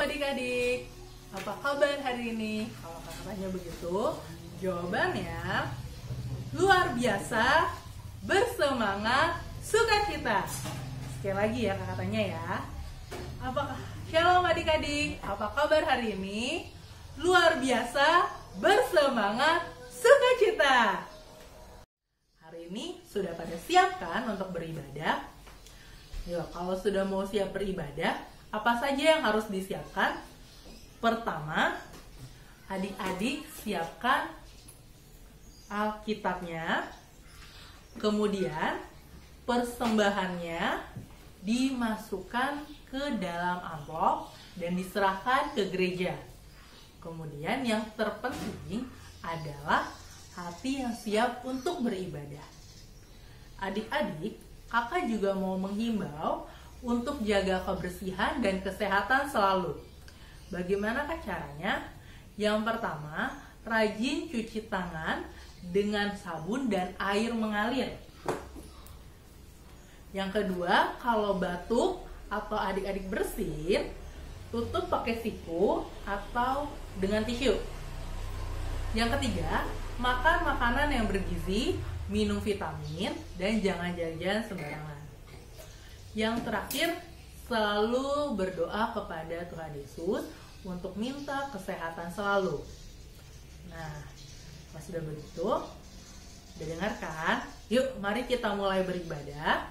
adik-adik, apa kabar hari ini? Kalau kakak tanya begitu, jawabannya luar biasa, bersemangat, sukacita. Sekali lagi ya kakak tanya ya. Shalom adik-adik, apa kabar hari ini? Luar biasa, bersemangat, sukacita. Hari ini sudah pada siap kan untuk beribadah? Ya, kalau sudah mau siap beribadah, apa saja yang harus disiapkan? Pertama, adik-adik siapkan Alkitabnya. Kemudian persembahannya dimasukkan ke dalam amplop dan diserahkan ke gereja. Kemudian yang terpenting adalah hati yang siap untuk beribadah. Adik-adik, kakak juga mau menghimbau untuk jaga kebersihan dan kesehatan selalu. Bagaimanakah caranya? Yang pertama, rajin cuci tangan dengan sabun dan air mengalir. Yang kedua, kalau batuk atau adik-adik bersin, tutup pakai siku atau dengan tisu. Yang ketiga, makan makanan yang bergizi, minum vitamin, dan jangan jajan sembarangan. Yang terakhir, selalu berdoa kepada Tuhan Yesus untuk minta kesehatan selalu. Nah, pas sudah begitu, udah dengarkan? Yuk, mari kita mulai beribadah.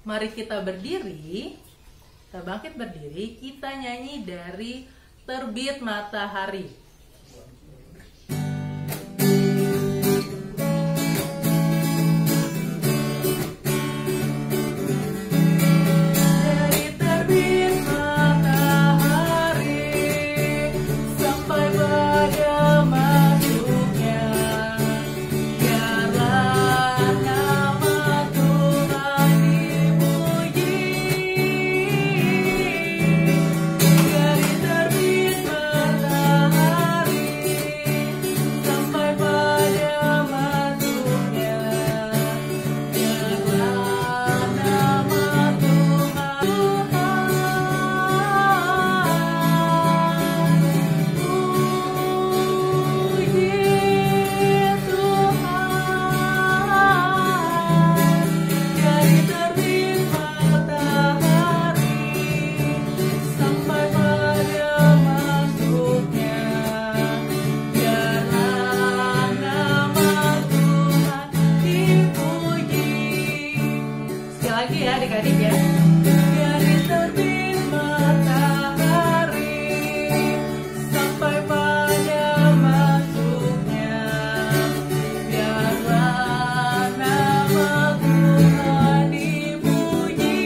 Mari kita berdiri, kita bangkit berdiri, kita nyanyi dari Terbit Matahari. Lagi ya adik-adik ya. Dari terbit matahari sampai pada masuknya, biarlah nama Tuhan dipuji.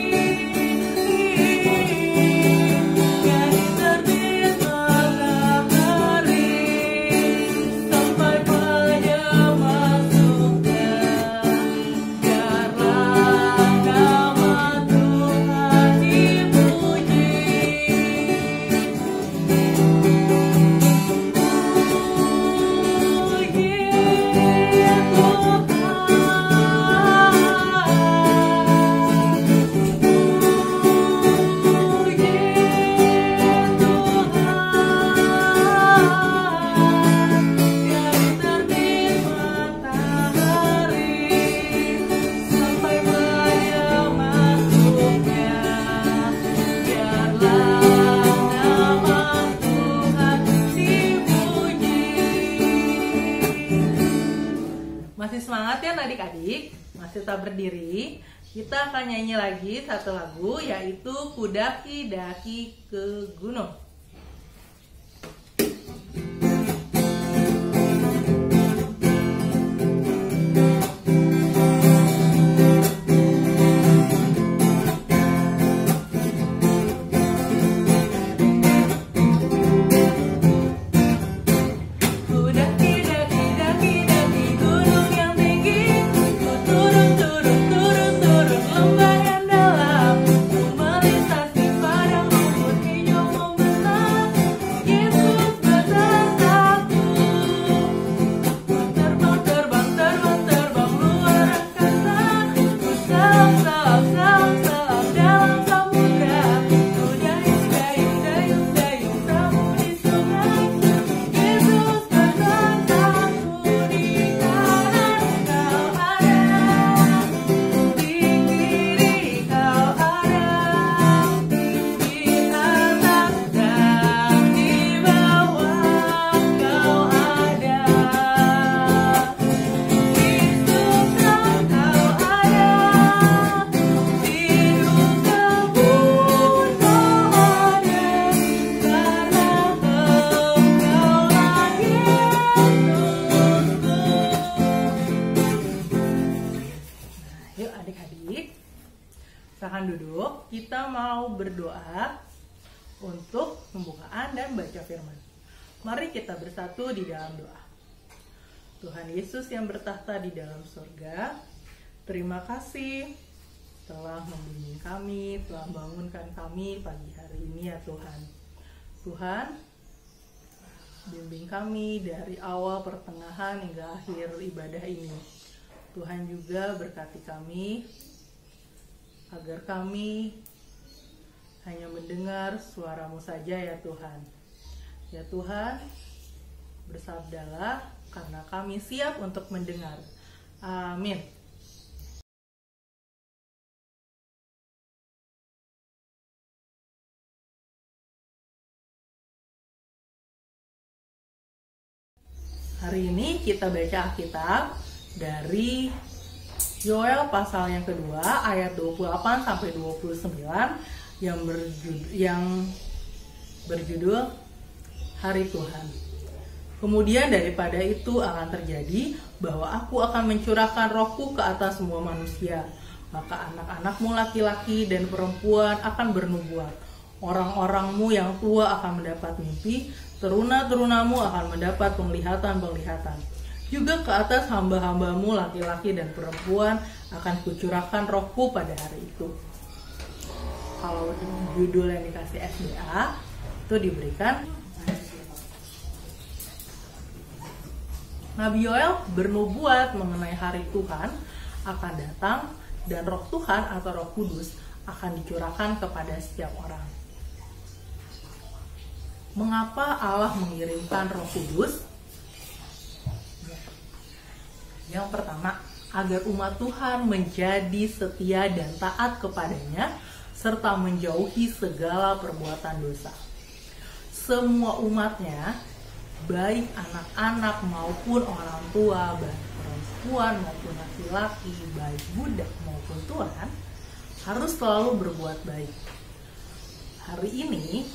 Dari terbit matahari sampai pada masuknya, masih semangat ya adik-adik? Masih tetap berdiri. Kita akan nyanyi lagi satu lagu, yaitu Kudaki Daki ke Gunung. Melintasi padang rumput hijau membentang. adik-adik, silahkan duduk. Kita mau berdoa untuk pembukaan dan baca firman. Mari kita bersatu di dalam doa. Tuhan Yesus yang bertahta di dalam surga, terima kasih telah membimbing kami, telah bangunkan kami pagi hari ini ya Tuhan. Tuhan, bimbing kami dari awal, pertengahan, hingga akhir ibadah ini. Tuhan juga berkati kami, agar kami hanya mendengar suara-Mu saja ya Tuhan. Ya Tuhan, bersabdalah karena kami siap untuk mendengar. Amin. Hari ini kita baca Alkitab dari Yoel pasal yang kedua ayat 28 sampai 29 yang berjudul Hari Tuhan. Kemudian daripada itu akan terjadi bahwa aku akan mencurahkan rohku ke atas semua manusia. Maka anak-anakmu laki-laki dan perempuan akan bernubuat. Orang-orangmu yang tua akan mendapat mimpi, teruna-terunamu akan mendapat penglihatan-penglihatan. Juga ke atas hamba-hambamu laki-laki dan perempuan akan kucurahkan rohku pada hari itu. Kalau judul yang dikasih SDA itu diberikan Nabi Yoel bernubuat mengenai hari Tuhan akan datang dan roh Tuhan atau roh kudus akan dicurahkan kepada setiap orang. Mengapa Allah mengirimkan roh kudus? Yang pertama, agar umat Tuhan menjadi setia dan taat kepadanya serta menjauhi segala perbuatan dosa. Semua umatnya, baik anak-anak maupun orang tua, baik perempuan maupun laki-laki, baik budak maupun tuan, harus selalu berbuat baik. Hari ini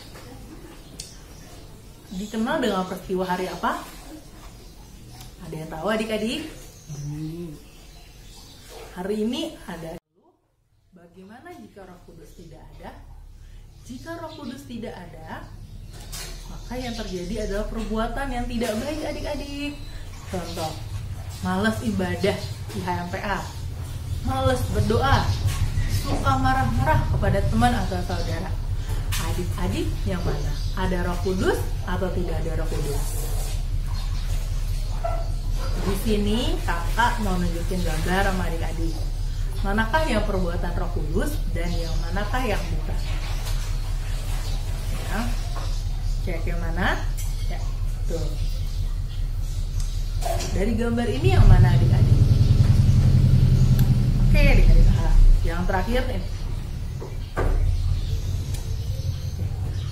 dikenal dengan peristiwa hari apa? Ada yang tahu adik-adik? Hari ini ada. Bagaimana jika Roh Kudus tidak ada? Jika Roh Kudus tidak ada, maka yang terjadi adalah perbuatan yang tidak baik adik-adik. Contoh, malas ibadah IHMPA, malas berdoa, suka marah-marah kepada teman atau saudara. Adik-adik yang mana? Ada Roh Kudus atau tidak ada Roh Kudus? Di sini kakak mau nunjukin gambar sama adik-adik. Manakah yang perbuatan Roh Kudus dan yang manakah yang bukan? Ya. Cek yang mana? Ya, tuh. Dari gambar ini yang mana adik-adik? Oke, adik-adik. Yang terakhir ini.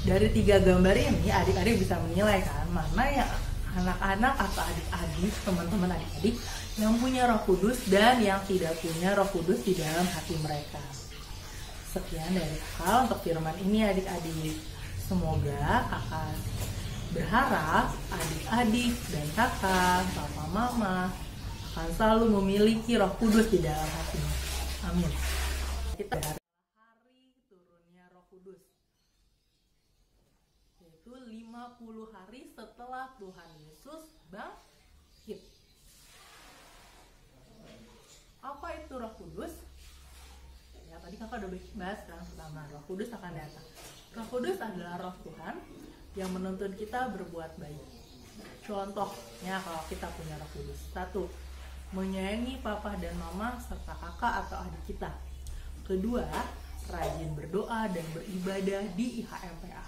Dari 3 gambar ini adik-adik bisa menilai kan mana yang anak-anak atau adik-adik, teman-teman adik-adik yang punya Roh Kudus dan yang tidak punya Roh Kudus di dalam hati mereka. Sekian dari kakak untuk firman ini adik-adik. Semoga kakak berharap adik-adik dan kakak, papa mama akan selalu memiliki Roh Kudus di dalam hatinya. Amin. Kita hari turunnya Roh Kudus, yaitu 50 hari setelah Tuhan Yesus bangkit. Apa itu Roh Kudus? Ya, tadi kakak udah bahas kan, pertama Roh Kudus akan datang. Roh Kudus adalah Roh Tuhan yang menuntun kita berbuat baik. Contohnya kalau kita punya Roh Kudus, 1. Menyayangi papa dan mama serta kakak atau adik kita. 2. Rajin berdoa dan beribadah di IHMPA.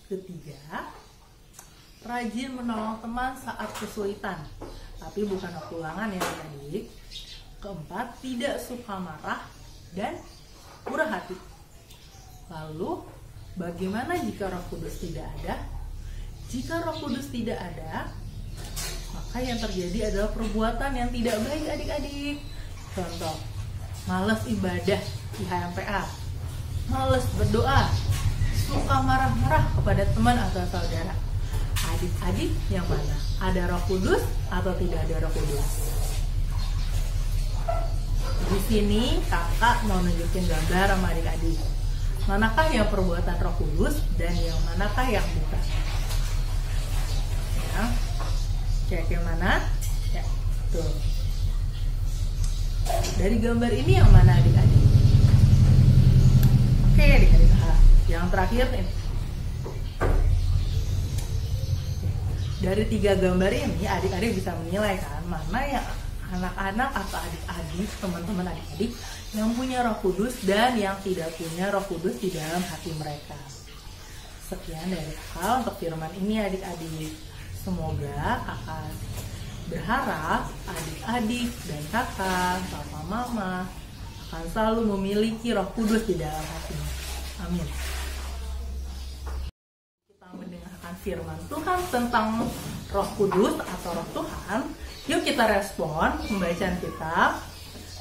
3. Rajin menolong teman saat kesulitan, tapi bukan waktu ulangan ya adik. 4. Tidak suka marah dan murah hati. Lalu, bagaimana jika Roh Kudus tidak ada? Jika Roh Kudus tidak ada, maka yang terjadi adalah perbuatan yang tidak baik adik-adik. Contoh, malas ibadah IHMPA, malas berdoa, suka marah-marah kepada teman atau saudara. Adik-adik yang mana? Ada Roh Kudus atau tidak ada Roh Kudus? Di sini kakak mau nunjukin gambar sama adik-adik. Manakah yang perbuatan Roh Kudus dan yang manakah yang bukan? Ya, cek yang mana? Ya, tuh. Dari gambar ini yang mana adik-adik? Oke, adik-adik. Yang terakhir ini. Dari 3 gambar ini adik-adik bisa menilai kan mana yang anak-anak atau adik-adik, teman-teman adik-adik yang punya Roh Kudus dan yang tidak punya Roh Kudus di dalam hati mereka. Sekian dari kakak untuk firman ini adik-adik. Semoga kakak berharap adik-adik dan kakak, papa mama akan selalu memiliki Roh Kudus di dalam hatinya. Amin. Kita mendengarkan firman Tuhan tentang Roh Kudus atau Roh Tuhan. Yuk kita respon pembacaan kita.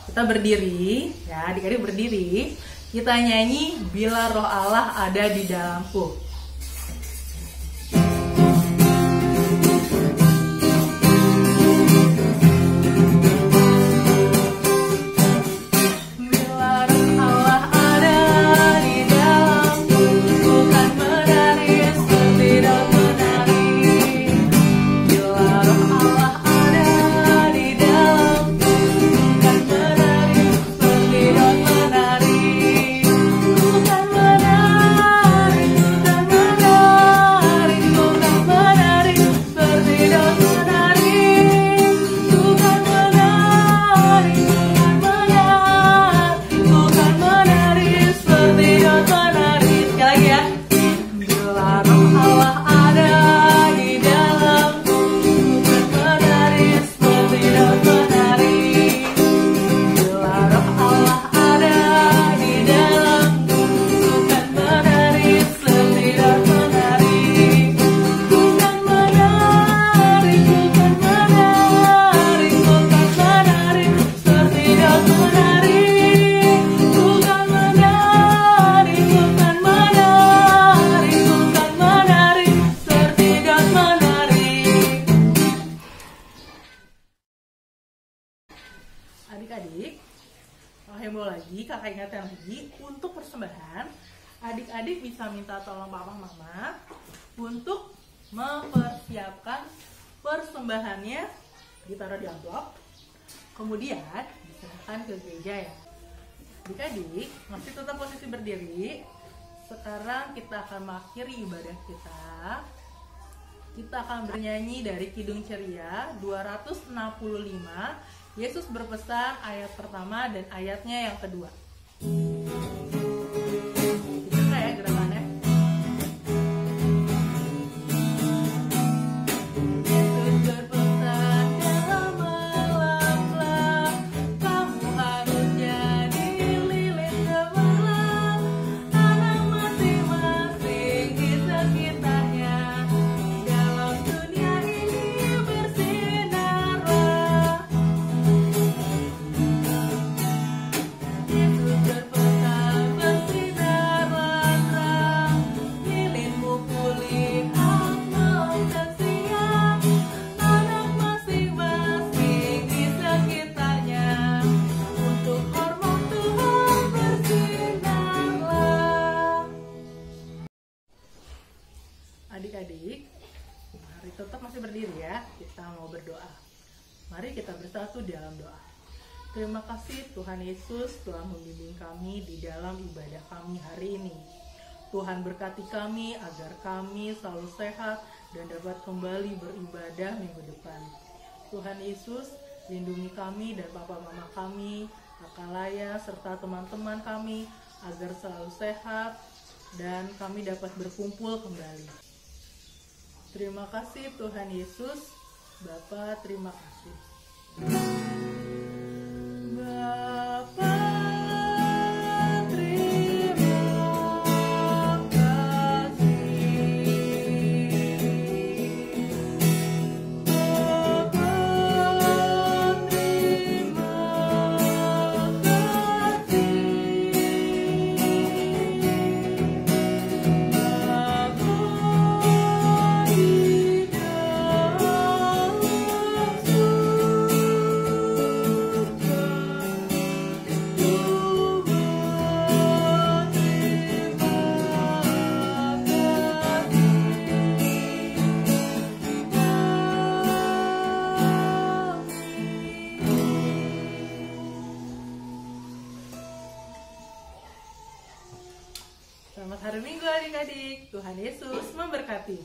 Kita berdiri, ya adik-adik berdiri. Kita nyanyi Bila Roh Allah Ada di Dalamku. Adik-adik, heboh lagi, kakak ingatkan lagi, untuk persembahan, adik-adik bisa minta tolong papa mama untuk mempersiapkan persembahannya, ditaruh di amplop, kemudian diserahkan ke gereja ya. Adik-adik, masih tetap posisi berdiri. Sekarang kita akan mengakhiri ibadah kita. Kita akan bernyanyi dari Kidung Ceria 265. Yesus berpesan ayat pertama dan ayatnya yang kedua. Bisa ya gerakannya? Yesus berpesan dalam malam-malam, kamu harus jadi lilin cemerlang, anak masing-masing di sekitarnya, dalam dunia ini bersinarlah. Yesus berpesan bersinarlah terang, lilinmu pulih malam dan siang, anak masing-masing di sekitarnya, untuk hormat Tuhan bersinarlah. Adik-adik, mari tetap masih berdiri ya. Kita mau berdoa. Mari kita bersatu dalam doa. Terima kasih Tuhan Yesus telah membimbing kami di dalam ibadah kami hari ini. Tuhan berkati kami agar kami selalu sehat dan dapat kembali beribadah minggu depan. Tuhan Yesus, lindungi kami dan papa mama kami, kakak Laya, serta teman-teman kami agar selalu sehat dan kami dapat berkumpul kembali. Terima kasih Tuhan Yesus, Bapa, terima kasih. Bapa, terima kasih. Bapa, terima kasih. Selamat hari Minggu adik-adik. Tuhan Yesus memberkati.